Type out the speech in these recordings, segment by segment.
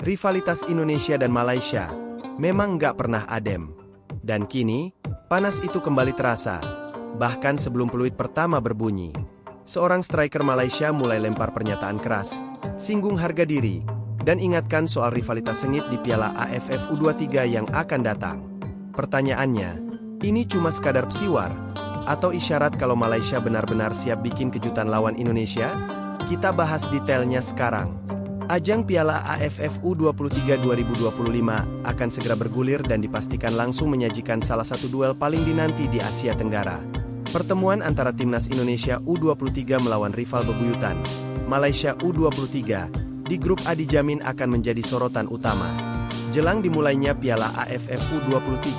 Rivalitas Indonesia dan Malaysia memang nggak pernah adem. Dan kini, panas itu kembali terasa. Bahkan sebelum peluit pertama berbunyi, seorang striker Malaysia mulai lempar pernyataan keras, singgung harga diri, dan ingatkan soal rivalitas sengit di Piala AFF U23 yang akan datang. Pertanyaannya, ini cuma sekadar psiwar? Atau isyarat kalau Malaysia benar-benar siap bikin kejutan lawan Indonesia? Kita bahas detailnya sekarang. Ajang Piala AFF U23 2025 akan segera bergulir dan dipastikan langsung menyajikan salah satu duel paling dinanti di Asia Tenggara. Pertemuan antara timnas Indonesia U23 melawan rival bebuyutan, Malaysia U23, di grup A dijamin akan menjadi sorotan utama. Jelang dimulainya Piala AFF U23,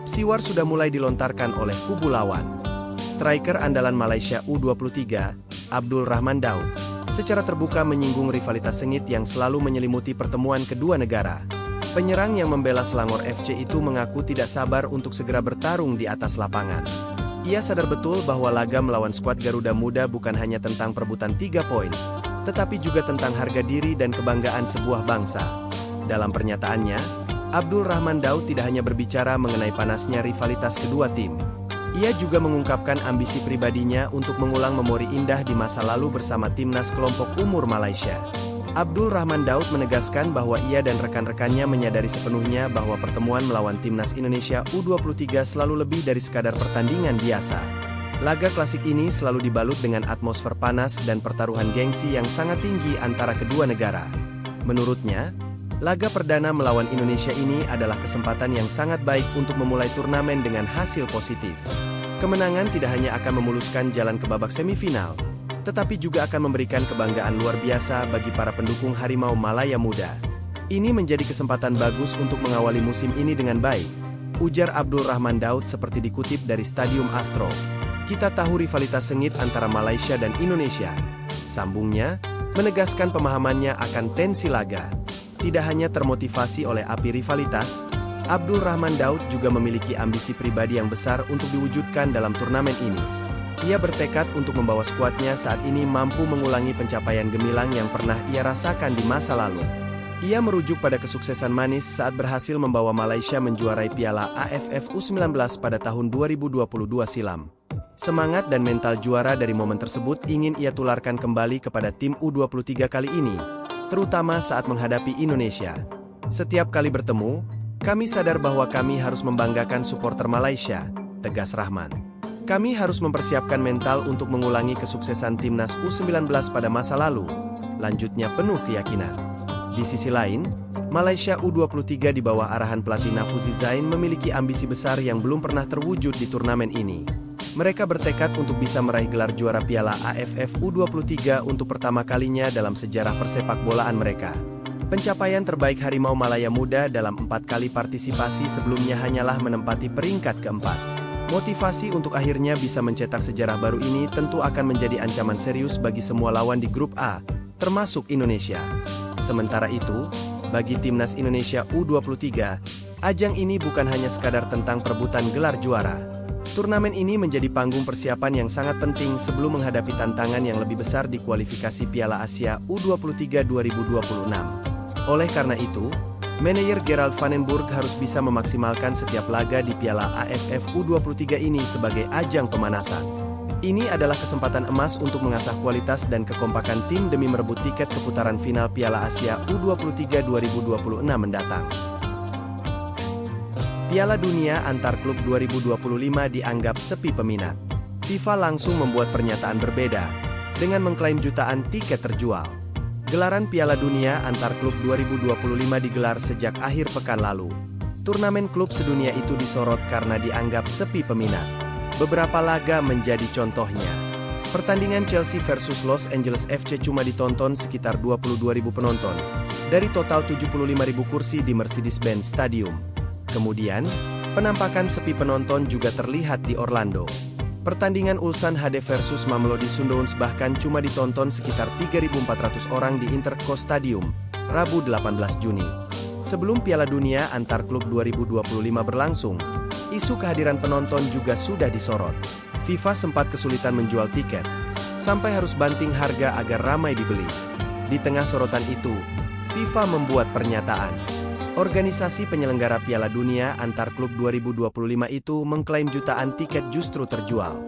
psiwar sudah mulai dilontarkan oleh kubu lawan. Striker andalan Malaysia U23, Abdul Rahman Daud, secara terbuka menyinggung rivalitas sengit yang selalu menyelimuti pertemuan kedua negara. Penyerang yang membela Selangor FC itu mengaku tidak sabar untuk segera bertarung di atas lapangan. Ia sadar betul bahwa laga melawan skuad Garuda Muda bukan hanya tentang perebutan 3 poin, tetapi juga tentang harga diri dan kebanggaan sebuah bangsa. Dalam pernyataannya, Abdul Rahman Daud tidak hanya berbicara mengenai panasnya rivalitas kedua tim. Ia juga mengungkapkan ambisi pribadinya untuk mengulang memori indah di masa lalu bersama timnas kelompok umur Malaysia. Abdul Rahman Daud menegaskan bahwa ia dan rekan-rekannya menyadari sepenuhnya bahwa pertemuan melawan timnas Indonesia U23 selalu lebih dari sekadar pertandingan biasa. Laga klasik ini selalu dibalut dengan atmosfer panas dan pertaruhan gengsi yang sangat tinggi antara kedua negara. Menurutnya, laga perdana melawan Indonesia ini adalah kesempatan yang sangat baik untuk memulai turnamen dengan hasil positif. Kemenangan tidak hanya akan memuluskan jalan ke babak semifinal, tetapi juga akan memberikan kebanggaan luar biasa bagi para pendukung Harimau Malaya Muda. Ini menjadi kesempatan bagus untuk mengawali musim ini dengan baik, ujar Abdul Rahman Daud seperti dikutip dari Stadium Astro. Kita tahu rivalitas sengit antara Malaysia dan Indonesia. Sambungnya, menegaskan pemahamannya akan tensi laga. Tidak hanya termotivasi oleh api rivalitas, Abdul Rahman Daud juga memiliki ambisi pribadi yang besar untuk diwujudkan dalam turnamen ini. Ia bertekad untuk membawa skuadnya saat ini mampu mengulangi pencapaian gemilang yang pernah ia rasakan di masa lalu. Ia merujuk pada kesuksesan manis saat berhasil membawa Malaysia menjuarai Piala AFF U19 pada tahun 2022 silam. Semangat dan mental juara dari momen tersebut ingin ia tularkan kembali kepada tim U23 kali ini, terutama saat menghadapi Indonesia. Setiap kali bertemu, kami sadar bahwa kami harus membanggakan supporter Malaysia, tegas Rahman. Kami harus mempersiapkan mental untuk mengulangi kesuksesan timnas U19 pada masa lalu, lanjutnya penuh keyakinan. Di sisi lain, Malaysia U23 di bawah arahan pelatih Nafuzi Zain memiliki ambisi besar yang belum pernah terwujud di turnamen ini. Mereka bertekad untuk bisa meraih gelar juara Piala AFF U23 untuk pertama kalinya dalam sejarah persepak bolaan mereka. Pencapaian terbaik Harimau Malaya Muda dalam 4 kali partisipasi sebelumnya hanyalah menempati peringkat keempat. Motivasi untuk akhirnya bisa mencetak sejarah baru ini tentu akan menjadi ancaman serius bagi semua lawan di grup A, termasuk Indonesia. Sementara itu, bagi timnas Indonesia U23, ajang ini bukan hanya sekadar tentang perebutan gelar juara. Turnamen ini menjadi panggung persiapan yang sangat penting sebelum menghadapi tantangan yang lebih besar di kualifikasi Piala Asia U23 2026. Oleh karena itu, manajer Gerald Vandenburg harus bisa memaksimalkan setiap laga di Piala AFF U23 ini sebagai ajang pemanasan. Ini adalah kesempatan emas untuk mengasah kualitas dan kekompakan tim demi merebut tiket ke putaran final Piala Asia U23 2026 mendatang. Piala Dunia Antar Klub 2025 dianggap sepi peminat. FIFA langsung membuat pernyataan berbeda, dengan mengklaim jutaan tiket terjual. Gelaran Piala Dunia Antar Klub 2025 digelar sejak akhir pekan lalu. Turnamen klub sedunia itu disorot karena dianggap sepi peminat. Beberapa laga menjadi contohnya. Pertandingan Chelsea versus Los Angeles FC cuma ditonton sekitar 22.000 penonton, dari total 75.000 kursi di Mercedes-Benz Stadium. Kemudian, penampakan sepi penonton juga terlihat di Orlando. Pertandingan Ulsan HD versus Mamelodi Sundowns bahkan cuma ditonton sekitar 3.400 orang di Interco Stadium, Rabu 18 Juni. Sebelum Piala Dunia Antar Klub 2025 berlangsung, isu kehadiran penonton juga sudah disorot. FIFA sempat kesulitan menjual tiket, sampai harus banting harga agar ramai dibeli. Di tengah sorotan itu, FIFA membuat pernyataan. Organisasi penyelenggara Piala Dunia antar klub 2025 itu mengklaim jutaan tiket justru terjual.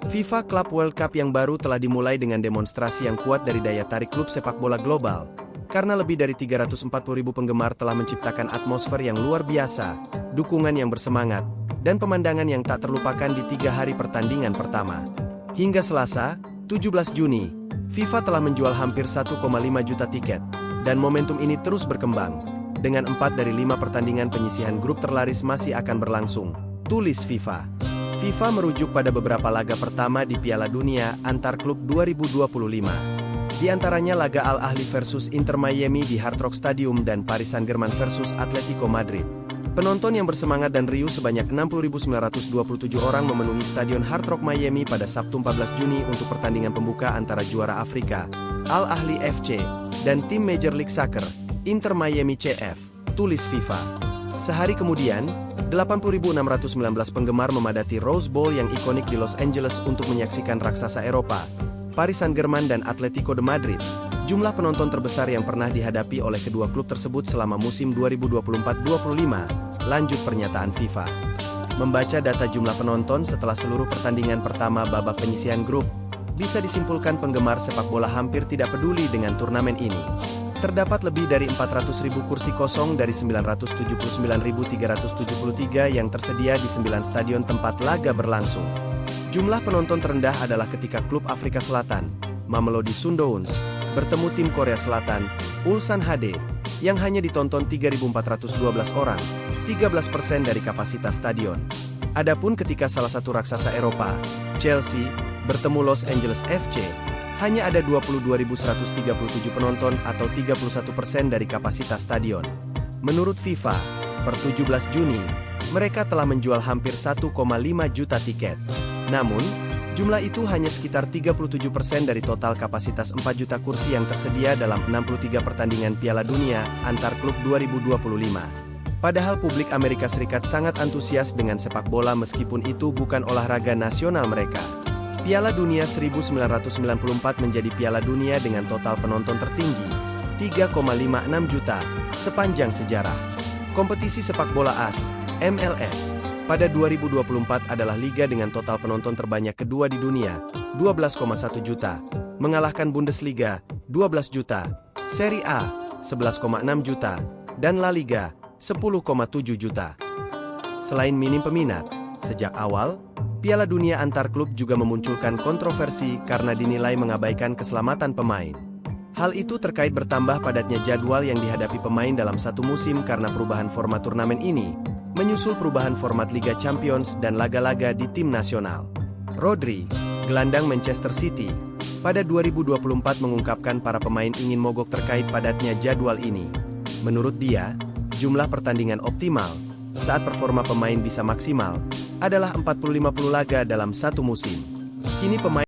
FIFA Club World Cup yang baru telah dimulai dengan demonstrasi yang kuat dari daya tarik klub sepak bola global, karena lebih dari 340.000 penggemar telah menciptakan atmosfer yang luar biasa, dukungan yang bersemangat, dan pemandangan yang tak terlupakan di 3 hari pertandingan pertama. Hingga Selasa, 17 Juni, FIFA telah menjual hampir 1,5 juta tiket, dan momentum ini terus berkembang. Dengan 4 dari 5 pertandingan penyisihan grup terlaris masih akan berlangsung, tulis FIFA. FIFA merujuk pada beberapa laga pertama di Piala Dunia antar klub 2025. Di antaranya laga Al Ahly versus Inter Miami di Hard Rock Stadium dan Paris Saint-Germain versus Atletico Madrid. Penonton yang bersemangat dan riuh sebanyak 60.927 orang memenuhi Stadion Hard Rock Miami pada Sabtu 14 Juni untuk pertandingan pembuka antara juara Afrika, Al Ahly FC, dan tim Major League Soccer, Inter Miami CF, tulis FIFA. Sehari kemudian, 80.619 penggemar memadati Rose Bowl yang ikonik di Los Angeles untuk menyaksikan raksasa Eropa, Paris Saint-Germain dan Atletico de Madrid, jumlah penonton terbesar yang pernah dihadapi oleh kedua klub tersebut selama musim 2024-25, lanjut pernyataan FIFA. Membaca data jumlah penonton setelah seluruh pertandingan pertama babak penyisihan grup, bisa disimpulkan penggemar sepak bola hampir tidak peduli dengan turnamen ini. Terdapat lebih dari 400.000 kursi kosong dari 979.373 yang tersedia di 9 stadion tempat laga berlangsung. Jumlah penonton terendah adalah ketika klub Afrika Selatan, Mamelodi Sundowns, bertemu tim Korea Selatan, Ulsan HD, yang hanya ditonton 3.412 orang, 13% dari kapasitas stadion. Adapun ketika salah satu raksasa Eropa, Chelsea, bertemu Los Angeles FC, hanya ada 22.137 penonton atau 31% dari kapasitas stadion. Menurut FIFA, per 17 Juni, mereka telah menjual hampir 1,5 juta tiket. Namun, jumlah itu hanya sekitar 37% dari total kapasitas 4 juta kursi yang tersedia dalam 63 pertandingan Piala Dunia antar klub 2025. Padahal publik Amerika Serikat sangat antusias dengan sepak bola meskipun itu bukan olahraga nasional mereka. Piala Dunia 1994 menjadi Piala Dunia dengan total penonton tertinggi, 3,56 juta, sepanjang sejarah. Kompetisi sepak bola AS, MLS, pada 2024 adalah liga dengan total penonton terbanyak kedua di dunia, 12,1 juta, mengalahkan Bundesliga, 12 juta, Serie A, 11,6 juta, dan La Liga, 10,7 juta. Selain minim peminat, sejak awal, Piala Dunia antar klub juga memunculkan kontroversi karena dinilai mengabaikan keselamatan pemain. Hal itu terkait bertambah padatnya jadwal yang dihadapi pemain dalam satu musim karena perubahan format turnamen ini, menyusul perubahan format Liga Champions dan laga-laga di tim nasional. Rodri, gelandang Manchester City, pada 2024 mengungkapkan para pemain ingin mogok terkait padatnya jadwal ini. Menurut dia, jumlah pertandingan optimal, saat performa pemain bisa maksimal, adalah 40-50 laga dalam satu musim. Kini pemain